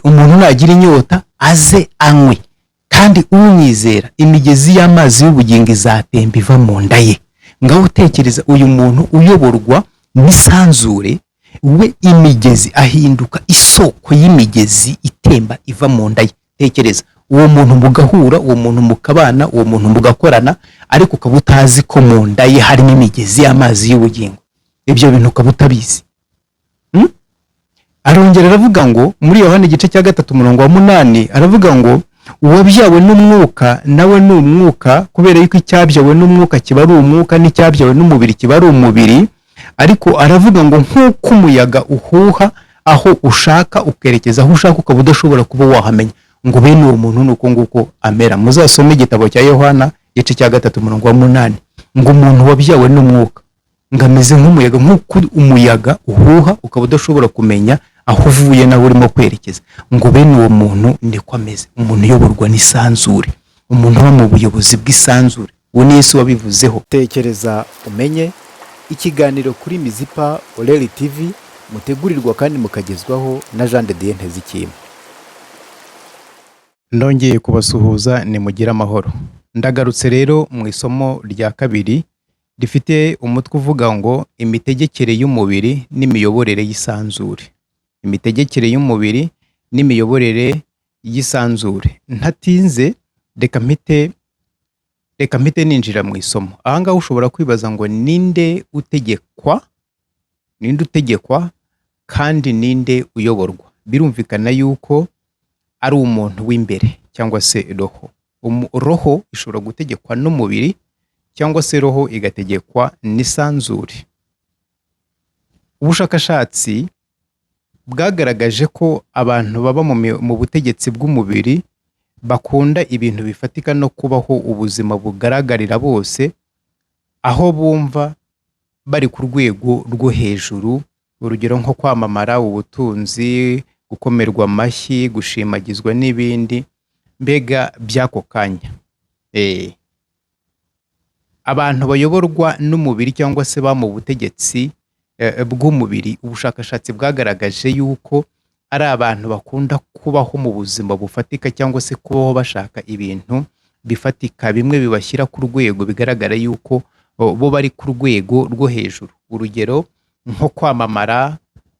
umuntu nagira inyota aze anywe, kandi unyizera imigezi y'amazi y'ubugingo izatemba iva mu nda ye. Ngaho utekereza uyu muntu uyoborwa n'isanzure, we imigezi ahinduka isoko y'imigezi itemba iva mu nda ye. Tekereza uwo muntu mugahura, uwo muntu mukabana, uwo muntu mugakorana, ariko ukaba utazi ko mu nda ye harimo imigezi y'amazi y'ubugingo. Ibyo bintu ukaba utabizi. Arongera aravuga ngo muri Yohana igice cya 3:8 aravuga ngo uwabyawe n'umwuka nawe ni umwuka, kubera yuko icyabyawe n'umwuka kiba ari umwuka, n'icyabyawe n'umubiri kiba ari umubiri. Ariko aravuga ngo nk'uko umuyaga uhuha aho ushaka ukerekeza aho ushaka, ukaba udashobora kuba wahamenya, ngo bene uwo muntu nuko nguko amera. Muzasome igitabo cya Yohana igice cya 3:8 ngo umuntu wabyawe n'umwuka ngameze nk'umuyaga, nk'uko umuyaga uhuha ukaba udashobora kumenya aho uvuye nawe urimo kwerekeza, ngo bene uwo muntu niko ameze. Umuntu uyoborwa n'isanzure, umuntu uba mu buyobozi bw'isanzure. Uwo ni Yesu wabivuzeho. Tekereza umenye, ikiganiro kuri Mizipa Oreli TV, mutegurirwa kandi mukagezwaho na Jean de Dieu Ntezikimwe. Ndongeye kubasuhuza, ni mugira amahoro. Ndagarutse rero mu isomo rya kabiri rifite umutwe uvuga ngo imitegekere y'umubiri n'imiyoborere y'isanzure. Imitegekere y'umubiri n'imiyoborere y'isanzure. Ntatinze reka mpite ninjira mu isomo. Aha ngaha ushobora kwibaza ngo ninde utegekwa kandi ninde uyoborwa. Birumvikana yuko ari umuntu w'imbere cyangwa se roho. Roho ishobora gutegekwa n'umubiri cyangwa se roho igategekwa n'isanzure. Ubushakashatsi bwagaragaje ko abantu baba mu butegetsi bw'umubiri bakunda ibintu bifatika no kubaho ubuzima bugaragarira bose, aho bumva bari ku rwego rwo hejuru. Urugero nko kwamamara, ubutunzi, gukomerwa amashyi, gushimagizwa n'ibindi, mbega by'ako kanya. Abantu bayoborwa n'umubiri cyangwa se ba mu butegetsi bw'umubiri, ubushakashatsi bwagaragaje yuko ari abantu bakunda kubaho mu buzima bufatika cyangwa se kubaho bashaka ibintu bifatika, bimwe bibashyira ku rwego bigaragara yuko bo bari ku rwego rwo hejuru. Urugero nko kwamamara,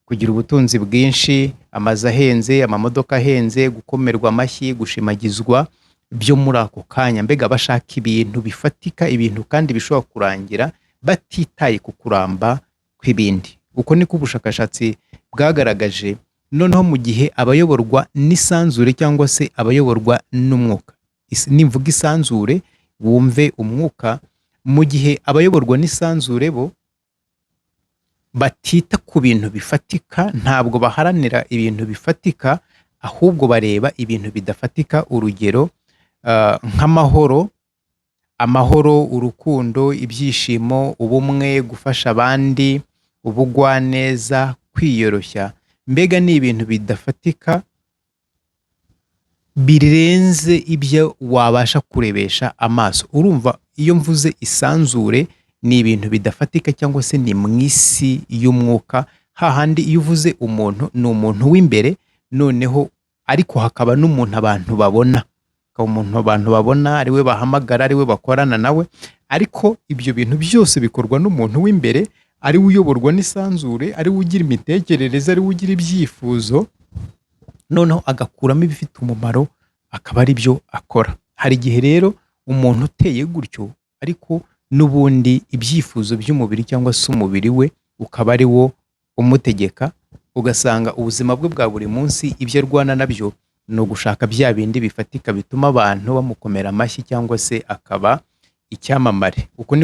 kugira ubutunzi bwinshi, amazu ahenze, amamodoka ahenze, gukomerwa amashyi, gushimagizwa byo muri ako kanya. Mbega bashaka ibintu bifatika, ibintu kandi bishobora kurangira batitaye ku kuramba kw'ibindi. Uko niko ubushakashatsi bwagaragaje. Noneho mu gihe abayoborwa n'isanzure cyangwa se abayoborwa n'umwuka, nimvuga isanzure wumve umwuka, mu gihe abayoborwa n'isanzure bo batita ku bintu bifatika, ntabwo baharanira ibintu bifatika, ahubwo bareba ibintu bidafatika. Urugero nk'amahoro, urukundo, ibyishimo, ubumwe, gufasha abandi, ubugwaneza, kwiyoroshya. Mbega ni ibintu bidafatika birenze ibyo wabasha kurebesha amaso. Urumva iyo mvuze isanzure ni ibintu bidafatika cyangwa se ni mu isi y'umwuka. Hahandi iyo uvuze umuntu ni umuntu w'imbere, noneho ariko hakaba n'umuntu abantu babona, umuntu abantu babona ari we bahamagara, ari we bakorana nawe. Ariko ibyo bintu byose bikorwa n'umuntu w'imbere, ari we uyoborwa n'isanzure, ari we ugira imitekerereze, ari we ugira ibyifuzo, noneho agakuramo ibifite umumaro, akaba ari byo akora. Hari igihe rero umuntu uteye gutyo, ariko n'ubundi ibyifuzo by'umubiri cyangwa se umubiri we ukaba ari wo umutegeka, ugasanga ubuzima bwe bwa buri munsi ibyo arwana nabyo ni ugushaka bya bindi bifatika bituma abantu bamukomera amashyi cyangwa se akaba icyamamare. Uko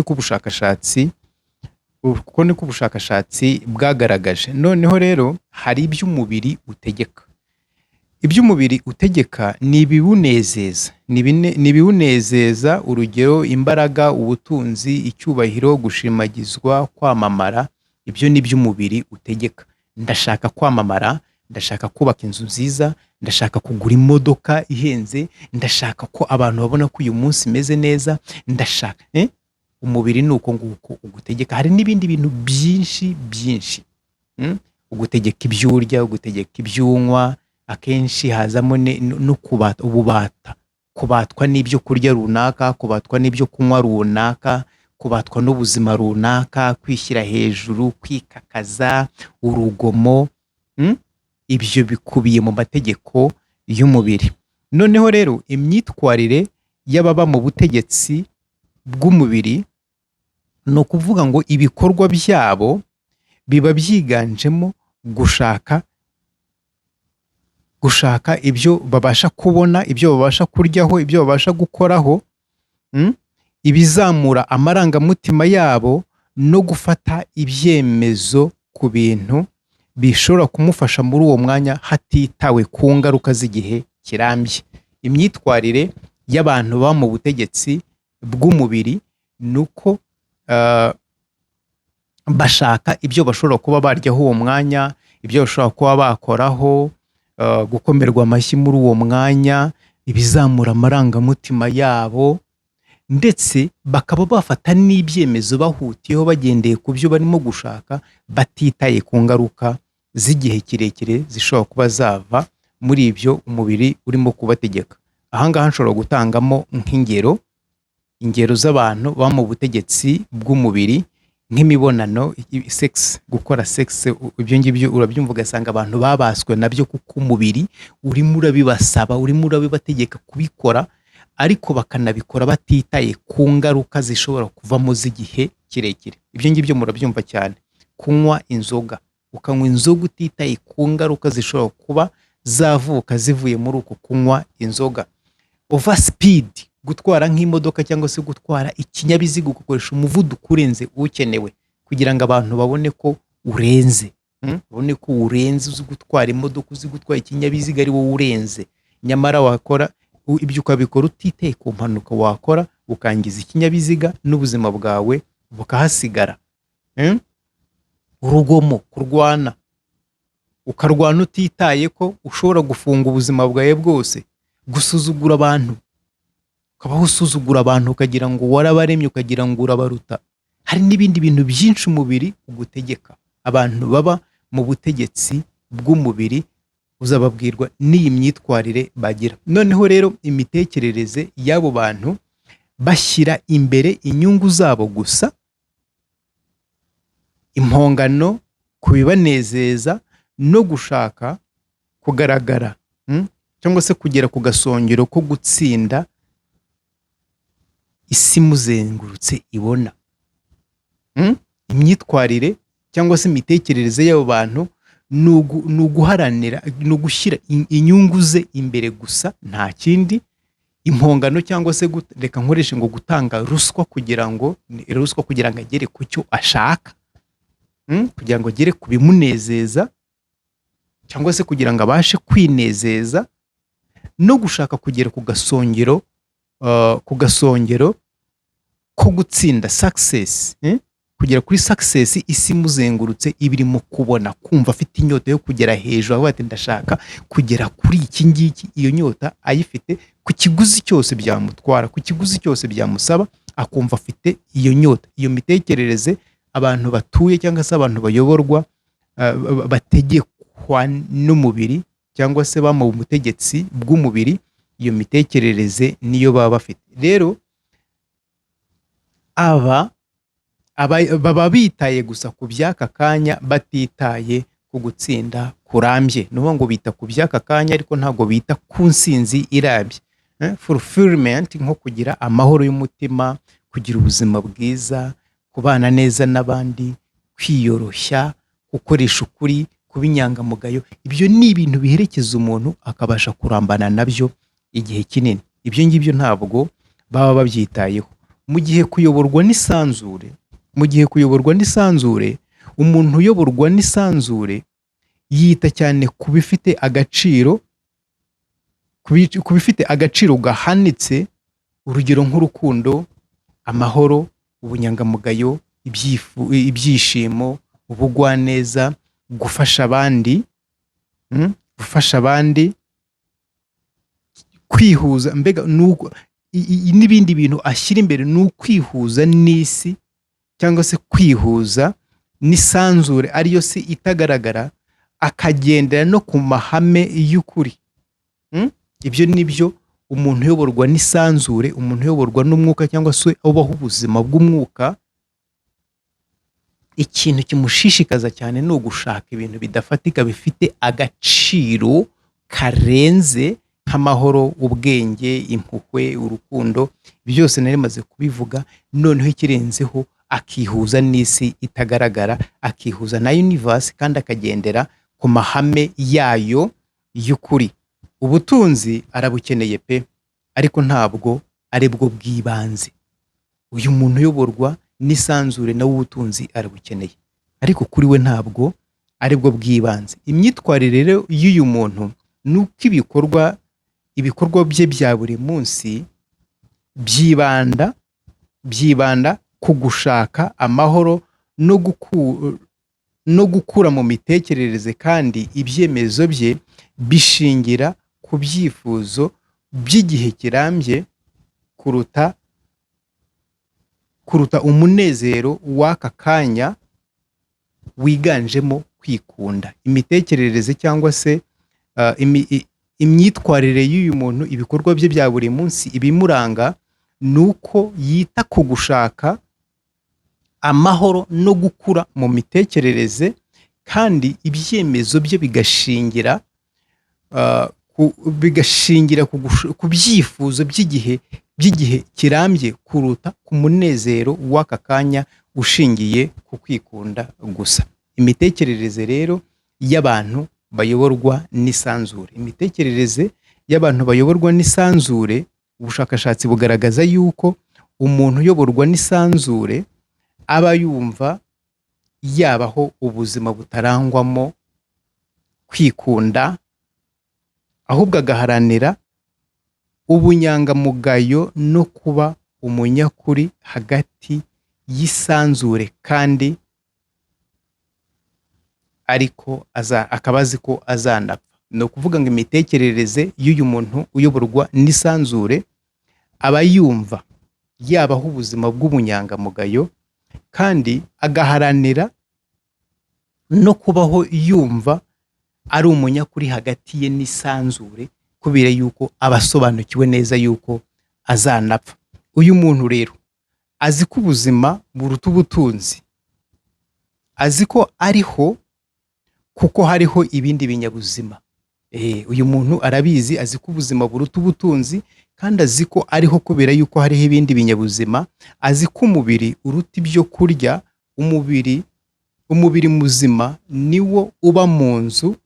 niko ubushakashatsi bwagaragaje. Noneho rero hari iby'umubiri utegeka. Iby'umubiri utegeka ni ibiwunezeza. Urugero imbaraga, ubutunzi, icyubahiro, gushimagizwa, kwamamara. Ibyo ni iby'umubiri utegeka. Ndashaka kwamamara, ndashaka kubaka inzu nziza, ndashaka kugura imodoka ihenze, ndashaka ko abantu babona ko uyu munsi meze neza, ndashaka umubiri ni uko nguko ugutegeka. Hari n'ibindi bintu byinshi ugutegeka ibyo urya, ugutegeka ibyo unywa, akenshi hazamo no kubatwa n'ibyo kurya runaka, kubatwa n'ibyo kunywa runaka, kubatwa n'ubuzima runaka, kwishyira hejuru, kwikakaza, urugomo. mm? Ibyo bikubiye mu mategeko y'umubiri. Noneho rero imyitwarire y'ababa mu butegetsi bw'umubiri ni ukuvuga ngo ibikorwa byabo biba byiganjemo gushaka ibyo babasha kubona, ibyo babasha kuryaho, ibyo babasha gukoraho, ibizamura amarangamutima yabo, no gufata ibyemezo ku bintu bishobora kumufasha muri uwo mwanya hatitawe ku ngaruka z'igihe kirambye. Imyitwarire y'abantu baba mu butegetsi bw'umubiri ni uko bashaka ibyo bashobora kuba baryaho uwo mwanya, ibyo bashobora kuba bakoraho, gukomerwa amashyi muri uwo mwanya, ibizamura amarangamutima yabo, ndetse bakaba bafata n'ibyemezo bahutiyeho bagendeye ku byo barimo gushaka, batitaye ku ngaruka z'igihe kirekire zishobora kuba zava muri ibyo umubiri urimo kubategeka. Ahangaha nshobora gutangamo ingero z'abantu baba mu butegetsi bw'umubiri, nk'imibonano, sex, gukora sex. Ibyo ngibyo urabyumva ugasanga abantu babaswe nabyo, kuko umubiri urimo urabibasaba, urimo urabibategeka kubikora, ariko bakanabikora batitaye ku ngaruka zishobora kuvamo z'igihe kirekire. Ibyo ngibyo murabyumva cyane. Kunywa inzoga, ukanywa inzoga utitaye ku ngaruka zishobora kuba zavuka zivuye muri uko kunywa inzoga. Over speed, gutwara nk'imodoka cyangwa se gutwara ikinyabiziga ugakoresha umuvuduko urenze ukenewe, kugira ngo abantu babone ko urenze, babone ko urenze, uzi gutwara imodoka, uzi gutwara ikinyabiziga ari wowe urenze. Nyamara wakora ibyo ukabikora utitaye ku mpanuka wakora, ukangiza ikinyabiziga n'ubuzima bwawe bukahasigara. Urugomo, kurwana, ukarwana utitaye ko ushobora gufunga ubuzima bwawe bwose. Gusuzugura abantu, ukabaho usuzugura abantu, ukagira ngo warabaremye, ukagira ngo urabaruta. Hari n'ibindi bintu byinshi umubiri ugutegeka. Abantu baba mu butegetsi bw'umubiri uzababwirwa n'iyi myitwarire bagira. Noneho rero imitekerereze y'abo bantu bashyira imbere inyungu zabo gusa, impongano ku bibanezeza, no gushaka kugaragara cyangwa se kugera ku gasongero ko gutsinda isi muzengurutse ibona. Imyitwarire cyangwa se imitekerereze y'abo bantu ni uguharanira, ni ugushyira inyungu ze imbere gusa, nta kindi. Impongano cyangwa se reka nkoreshe ngo gutanga ruswa kugira ngo agere ku cyo ashaka, kugira ngo agere ku bimunezeza, cyangwa se kugira ngo abashe kwinezeza, no gushaka kugera ku gasongero ko gutsinda, success, kugera kuri success isi imuzengurutse ibirimo kubona, kumva afite inyota yo kugera hejuru, aho ati ndashaka kugera kuri iki ngiki. Iyo nyota ayifite ku kiguzi cyose byamutwara, ku kiguzi cyose byamusaba, akumva afite iyo nyota. Iyo mitekerereze abantu batuye cyangwa se abantu bayoborwa, bategekwa n'umubiri cyangwa se baba mu butegetsi bw'umubiri, iyo mitekerereze niyo baba bafite. Rero baba bitaye gusa ku by'aka kanya, batitaye ku gutsinda kurambye. Ni ukuvuga ngo bita ku by'aka kanya, ariko ntabwo bita ku nsinzi irambye. Fulfillment, nko kugira amahoro y'umutima, kugira ubuzima bwiza, kubana neza n'abandi, kwiyoroshya, gukoresha ukuri, kuba inyangamugayo. Ibyo ni ibintu biherekeza umuntu akabasha kurambana nabyo igihe kinini. Ibyo ngibyo ntabwo baba babyitayeho. Mu gihe kuyoborwa n'isanzure, umuntu uyoborwa n'isanzure yita cyane ku bifite agaciro gahanitse, urugero nk'urukundo, amahoro, ubunyangamugayo, ibyishimo, ubugwaneza, gufasha abandi, kwihuza, mbega n'ibindi bintu ashyira imbere ni ukwihuza n'isi, cyangwa se kwihuza n'isanzure ariyo si itagaragara, akagendera no ku mahame y'ukuri. Ibyo ni byo umuntu uyoborwa n'isanzure, umuntu uyoborwa n'umwuka cyangwa se ubaho ubuzima bw'umwuka. Ikintu kimushishikaza cyane ni ugushaka ibintu bidafatika bifite agaciro karenze nk'amahoro, ubwenge, impuhwe, urukundo. Byose nari maze kubivuga. Noneho ikirenzeho akihuza n'isi itagaragara, akihuza na universe kandi akagendera ku mahame yayo y'ukuri. Ubutunzi arabukeneye pe, ariko ntabwo ari bwo bw'ibanze. Uyu muntu uyoborwa n'isanzure nawe ubutunzi arabukeneye, ariko kuri we ntabwo ari bwo bw'ibanze. Imyitwarire rero y'uyu muntu ni uko ibikorwa bye bya buri munsi byibanda ku gushaka amahoro no gukura mu mitekerereze, kandi ibyemezo bye bishingira ku byifuzo by'igihe kirambye kuruta umunezero w'aka kanya wiganjemo kwikunda. Imitekerereze cyangwa se imyitwarire y'uyu muntu, ibikorwa bye bya buri munsi, ibimuranga ni uko yita ku gushaka amahoro no gukura mu mitekerereze, kandi ibyemezo bye bigashingira ku byifuzo by'igihe kirambye kuruta ku munezero w'aka kanya ushingiye ku kwikunda gusa. Imitekerereze rero y'abantu bayoborwa n'isanzure. Imitekerereze y'abantu bayoborwa n'isanzure, ubushakashatsi bugaragaza yuko umuntu uyoborwa n'isanzure aba yumva yabaho ubuzima butarangwamo kwikunda, ahubwo agaharanira ubunyangamugayo no kuba umunyakuri hagati y'isanzure, kandi ariko akaba azi ko azanapfa. Ni ukuvuga ngo imitekerereze y'uyu muntu uyoborwa n'isanzure aba yumva yabaho ubuzima bw'ubunyangamugayo, kandi agaharanira no kubaho yumva ari umunyakuri hagati ye n'isanzure, kubera yuko aba asobanukiwe neza yuko azanapfa. Uyu muntu rero azi ko ubuzima buruta ubutunzi, azi ko ariho kuko hariho ibindi binyabuzima. Uyu muntu arabizi, azi ko ubuzima buruta ubutunzi, kandi azi ko ariho kubera yuko hariho ibindi binyabuzima. Azi ko umubiri uruta ibyo kurya. Umubiri muzima niwo uba mu nzu,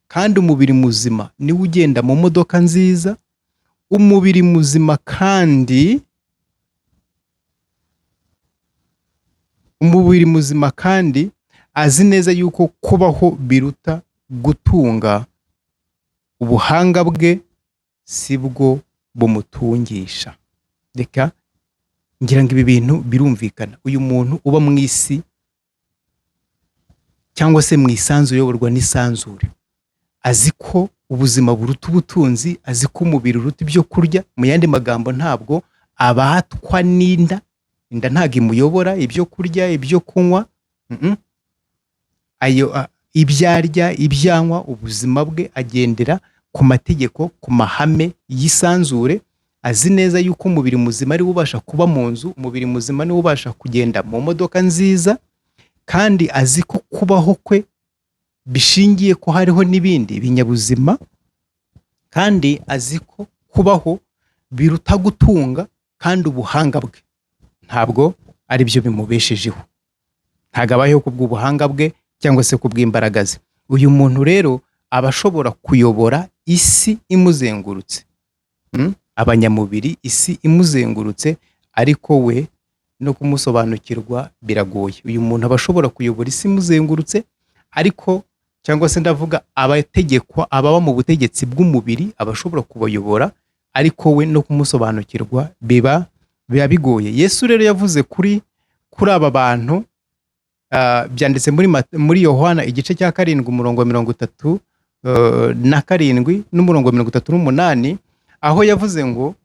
kandi umubiri muzima niwo ugenda mu modoka nziza. Umubiri muzima kandi azi neza yuko kubaho biruta gutunga. Ubuhanga bwe si bwo bumutungisha. Reka ngira ngo ibi bintu birumvikana. Uyu muntu uba mu isi cyangwa se mu isanzure, uyoborwa n'isanzure, azi ko ubuzima buruta ubutunzi, azi ko umubiri uruta ibyo kurya. Mu yandi magambo, ntabwo abatwa n'inda. Inda ntabwo imuyobora, ibyo kurya, ibyo kunywa, ibyo arya, ibyanywa. Ubuzima bwe agendera ku mategeko, ku mahame y'isanzure. Azi neza yuko umubiri muzima ariwo ubasha kuba mu nzu, umubiri muzima niwo ubasha kugenda mu modoka nziza, kandi azi ko kubaho kwe bishingiye ko hariho n'ibindi binyabuzima, kandi azi ko kubaho biruta gutunga, kandi ubuhanga bwe ntabwo ari byo bimubeshejeho. Ntabwo abayeho ku bw'ubuhanga bwe cyangwa se ku bw'imbaraga ze. Uyu muntu rero aba ashobora kuyobora isi imuzengurutse, abanyamubiri, isi imuzengurutse, ariko we no kumusobanukirwa biragoye. Uyu muntu aba ashobora kuyobora isi imuzengurutse, ariko cyangwa se ndavuga abategekwa, ababa mu butegetsi bw'umubiri, aba ashobora kubayobora, ariko we no kumusobanukirwa biba bigoye. Yesu rero yavuze kuri aba bantu, byanditse muri Yohana igice cya 7 umurongo wa 37 n'umurongo wa 38, aho yavuze ngo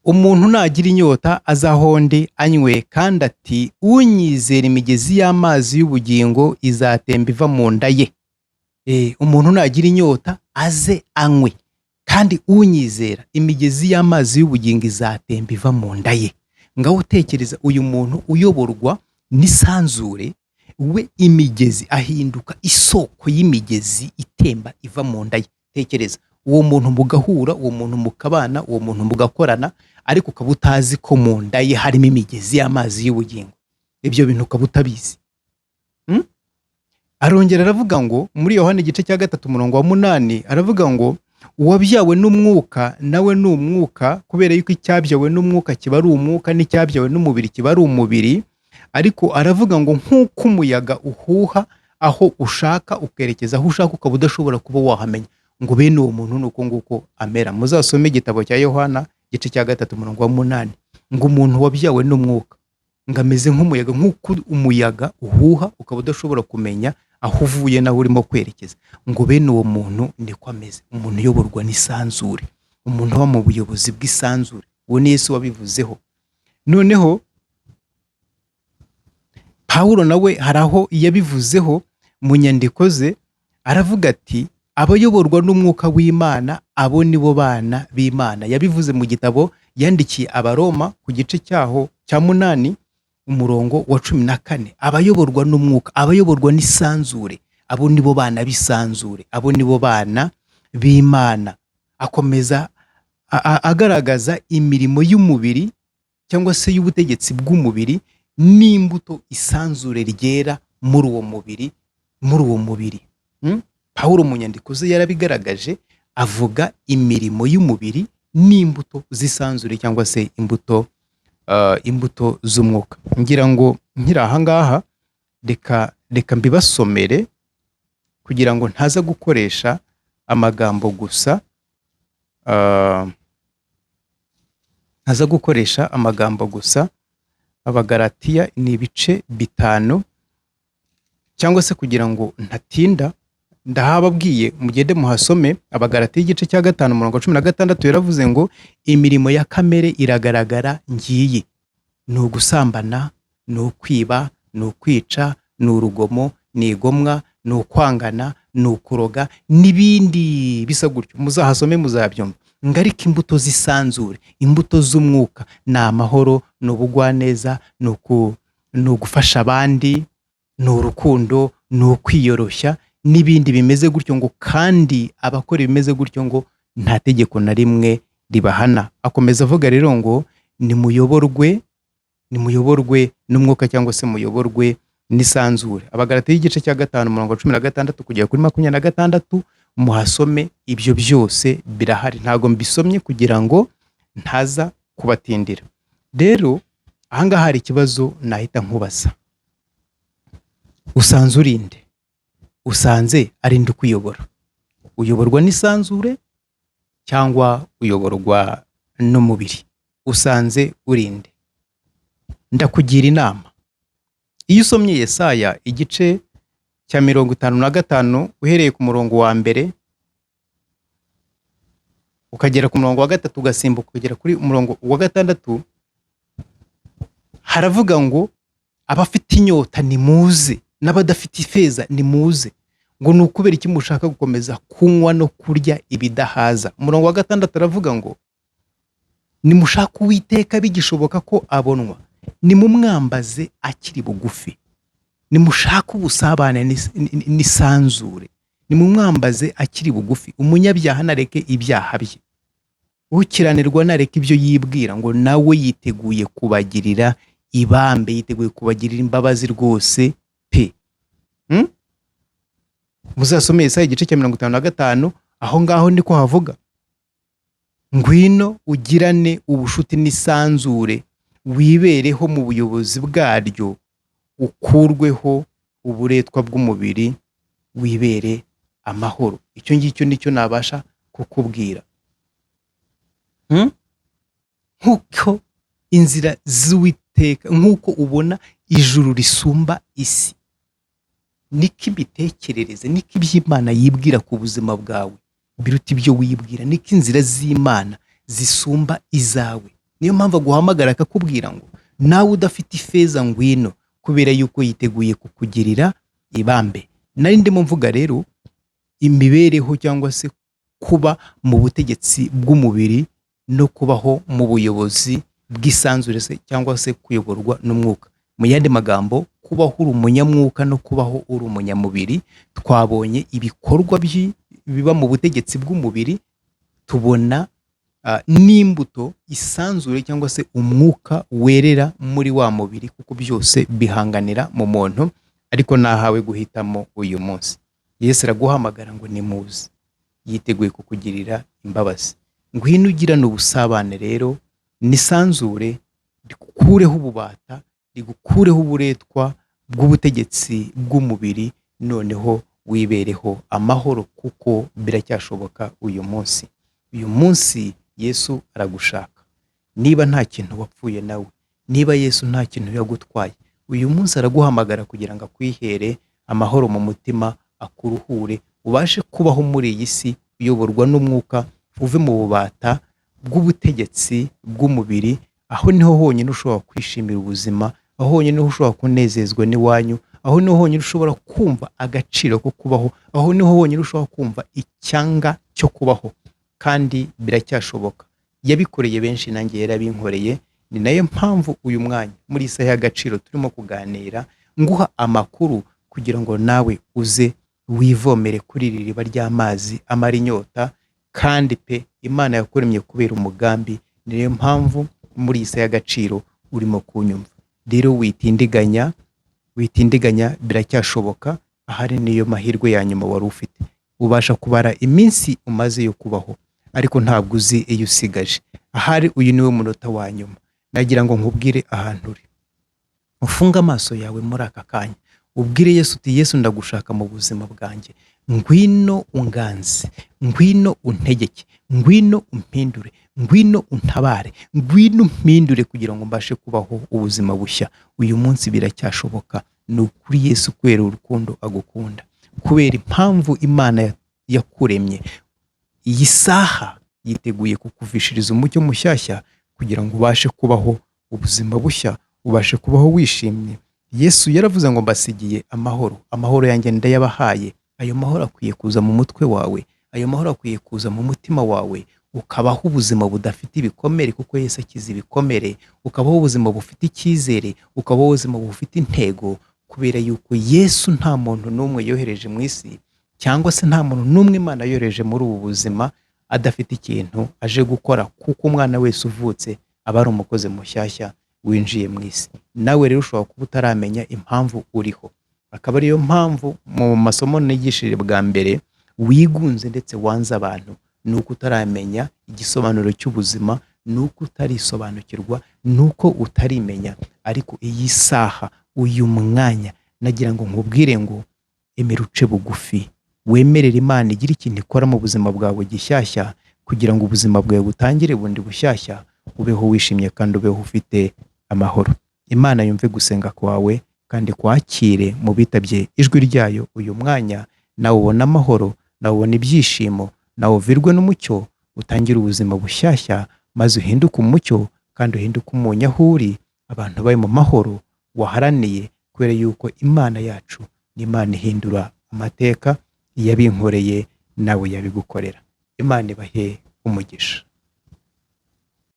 umuntu nagira inyota azahonde anywe, kandi ati unyizera imigezi y'amazi y'ubugingo izatemba iva mu nda ye. Umuntu nagira inyota aze anywe, kandi unyizera imigezi y'amazi y'ubugingo izatemba iva mu nda ye. Ngaho utekereza uyu muntu uyoborwa n'isanzure, we imigezi ahinduka isoko y'imigezi itemba iva mu nda ye. Tekereza uwo muntu mugahura, uwo muntu mukabana, uwo muntu mugakorana, ariko ukaba utazi ko mu nda ye harimo imigezi y'amazi y'ubugingo. Ibyo bintu ukaba utabizi. Arongera aravuga ngo muri Yohana igice cya 3:8 aravuga ngo uwabyawe n'umwuka nawe ni umwuka, kubera yuko icyabyawe n'umwuka kiba ari umwuka, n'icyabyawe n'umubiri kiba ari umubiri. Ariko aravuga ngo nk'uko umuyaga uhuha aho ushaka ukerekeza aho ushaka, ukaba udashobora kuba wahamenya, ngo bene uwo muntu ni uko nguko amera. Muzasome igitabo cya Yohana igice cya 3:8 ngo umuntu wabyawe n'umwuka ngo ameze nk'umuyaga, nk'uko umuyaga uhuha ukaba udashobora kumenya aho uvuye naho urimo kwerekeza, ngo bene uwo muntu niko ameze. Umuntu uyoborwa n'isanzure, umuntu uba mu buyobozi bw'isanzure. Uwo ni Yesu wabivuzeho. Noneho Pawulo nawe hari aho yabivuzeho mu nyandiko ze, aravuga ati abayoborwa n'umwuka w'Imana abo nibo bana b'Imana. Yabivuze mu gitabo yandikiye Abaroma ku gice cyaho cya 8 umurongo wa 14. Abayoborwa n'umwuka, abayoborwa n'isanzure, abo nibo bana b'isanzure, abo nibo bana b'Imana. Akomeza agaragaza imirimo y'umubiri cyangwa se y'ubutegetsi bw'umubiri n'imbuto isanzure ryera muri uwo mubiri. Pawulo mu nyandiko ze yarabigaragaje, avuga imirimo y'umubiri n'imbuto z'isanzure cyangwa se imbuto z'umwuka. Ngira ngo nkiri aha ngaha reka mbibasomere kugira ngo ntaza gukoresha amagambo gusa, Abagalatiya ni ibice 5, cyangwa se kugira ngo ntatinda ndahababwiye mugende muhasome. Abagalatiya igice cya 5 umurongo 16 yaravuze ngo imirimo ya kamere iragaragara ngiyi: ni ugusambana, ni ukwiba, ni ukwica, ni urugomo, ni igomwa, ni ukwangana, ni ukuroga n'ibindi bisa gutyo. Muzahasome muzabyumva. Ngarika imbuto z'isanzure, imbuto z'umwuka ni amahoro, ni ubugwaneza, ni ugufasha abandi, ni urukundo, ni ukwiyoroshya n'ibindi bimeze gutyo, ngo kandi abakora bimeze gutyo ngo nta tegeko na rimwe ribahana. Akomeza avuga rero ngo nimuyoborwe n'umwuka cyangwa se muyoborwe n'isanzure. Abagalatiya igice cya 5 umurongo 16 kugera kuri 26 muhasome. Ibyo byose birahari, ntago mbisomye kugira ngo ntaza kubatindira. Rero ahangaha hari ikibazo nahita nkubaza: usanze urinde? Usanze arinde ukuyobora? Uyoborwa n'isanzure cyangwa uyoborwa n'umubiri? Usanze urinde? Ndakugira inama, iyo usomye Yesaya igice cya 55 uhereye ku murongo wa mbere ukagera ku murongo wa 3 ugasimbuka ukagera kuri umurongo wa 6, haravuga ngo abafite inyota nimuze, n'abadafite ifeza nimuze, ngo ni ukubera iki mushaka gukomeza kunywa no kurya ibidahaza. Umurongo wa 6 aravuga ngo nimushaka Uwiteka bigishoboka ko abonwa, nimumwambaze akiri bugufi. Nimushaka ubusabane n'isanzure, nimumwambaze akiri bugufi. Umunyabyaha nareke ibyaha bye, ukiranirwa nareke ibyo yibwira, ngo nawe yiteguye kubagirira ibambe, yiteguye kubagirira imbabazi rwose pe. Muzasome Yesaya igice cya 55, aho ngaho niko havuga: ngwino ugirane ubushuti n'isanzure, wibereho mu buyobozi bwaryo, ukurweho uburetwa bw'umubiri, wibere amahoro. Icyo ngicyo nicyo nabasha kukubwira. Nkuko inzira z'Uwiteka, nkuko ubona ijuru risumba isi, niko imitekerereze, niko iby'Imana yibwira ku buzima bwawe biruta ibyo wibwira. Niko inzira z'Imana zisumba izawe, niyo mpamvu aguhamagara akakubwira ngo nawe udafite ifeza ngwino, kubera yuko yiteguye kukugirira ibambe. Nari ndimo mvuga rero imibereho cyangwa se kuba mu butegetsi bw'umubiri no kubaho mu buyobozi bw'isanzure se cyangwa se kuyoborwa n'umwuka. Mu yandi magambo, kubaho uri umunyamwuka no kubaho uri umunyamubiri. Twabonye ibikorwa biba mu butegetsi bw'umubiri, tubona n'imbuto isanzure cyangwa se umwuka werera muri wa mubiri, kuko byose bihanganira mu muntu. Ariko nahawe guhitamo uyu munsi. Yesu araguhamagara ngo nimuze, yiteguye kukugirira imbabazi. Ngwino ugirane ubusabane rero n'isanzure, rigukureho ububata, rigukureho uburetwa bw'ubutegetsi bw'umubiri, noneho wibereho amahoro, kuko biracyashoboka uyu munsi. Uyu munsi Yesu aragushaka. Niba nta kintu wapfuye nawe, niba Yesu nta kintu yagutwaye, uyu munsi araguhamagara kugira ngo akwihere amahoro mu mutima, akuruhure, ubashe kubaho muri iyi si uyoborwa n'umwuka, uve mu bubata bw'ubutegetsi bw'umubiri. Aho niho honyine ushobora kwishimira ubuzima, aho honyine ushobora kunezezwa n'iwanyu, aho niho honyine ushobora kumva agaciro ko kubaho, aho niho honyine ushobora kumva icyanga cyo kubaho. Kandi biracyashoboka. Yabikoreye benshi, nanjye yarabinkoreye. Ni nayo mpamvu uyu mwanya muri isaha y'agaciro turimo kuganira, nguha amakuru kugira ngo nawe uze wivomere kuri iri riba ry'amazi amara inyota. Kandi pe, Imana yakuremye kubera umugambi. Ni nayo mpamvu muri isaha y'agaciro urimo kunyumva. Rero witindiganya, biracyashoboka. Ahari niyo mahirwe ya nyuma wari ufite. Ubasha kubara iminsi umaze yo kubaho, ariko ntabwo uzi iyo usigaje. Ahari uyu niwe munota wa nyuma. Nagira ngo nkubwire ahantu uri. Ufunga amaso yawe muri aka kanya, ubwire Yesu uti, Yesu ndagushaka mu buzima bwanjye. Ngwino unganze, ngwino untegeke, ngwino umpindure, ngwino untabare, ngwino umpindure kugira ngo mbashe kubaho ubuzima bushya. Uyu munsi biracyashoboka. Ni ukuri Yesu kubera urukundo agukunda, kubera impamvu Imana yakuremye. Iyi saha yiteguye kukuvishiriza umucyo mushyashya kugira ngo ubashe kubaho ubuzima bushya, ubashe kubaho wishimye. Yesu yaravuze ngo mbasigiye amahoro, amahoro yanjye ndayabahaye. Ayo mahoro akwiye kuza mu mutwe wawe, ayo mahoro akwiye kuza mu mutima wawe, ukabaho ubuzima budafite ibikomere, kuko Yesu akiza ibikomere. Ukabaho ubuzima bufite icyizere, ukabaho ubuzima bufite intego, kubera yuko Yesu nta muntu n'umwe yohereje mu isi, cyangwa se nta muntu n'umwe Imana yohereje muri ubu buzima adafite ikintu aje gukora, kuko umwana wese uvutse aba ari umukozi mushyashya winjiye mu isi. Nawe rero ushobora kuba utaramenya impamvu uriho. Akaba ariyo mpamvu mu masomo nigishije bwa mbere wigunze ndetse wanze abantu. Nuko utaramenya igisobanuro cy'ubuzima, nuko utarisobanukirwa, nuko utarimenya. Ariko iyi saha, uyu mwanya, nagira ngo nkubwire ngo emera uce bugufi, wemerera Imana igira ikintu ikora mu buzima bwawe gishyashya, kugira ngo ubuzima bwawe butangire bundi bushyashya, ubeho wishimye kandi ubeho ufite amahoro. Imana yumve gusenga kwawe kandi kwakire mu bitabye ijwi ryayo uyu mwanya. Nawe ubona amahoro, nawe ubona ibyishimo, nawe uvirwe n'umucyo, utangire ubuzima bushyashya, maze uhinduke umucyo kandi uhinduke umunyahuri. Abantu bari mu mahoro waharaniye, kubera yuko Imana yacu ni Imana ihindura amateka. Iyabinkoreye nawe yabigukorera. Imana ibahe umugisha.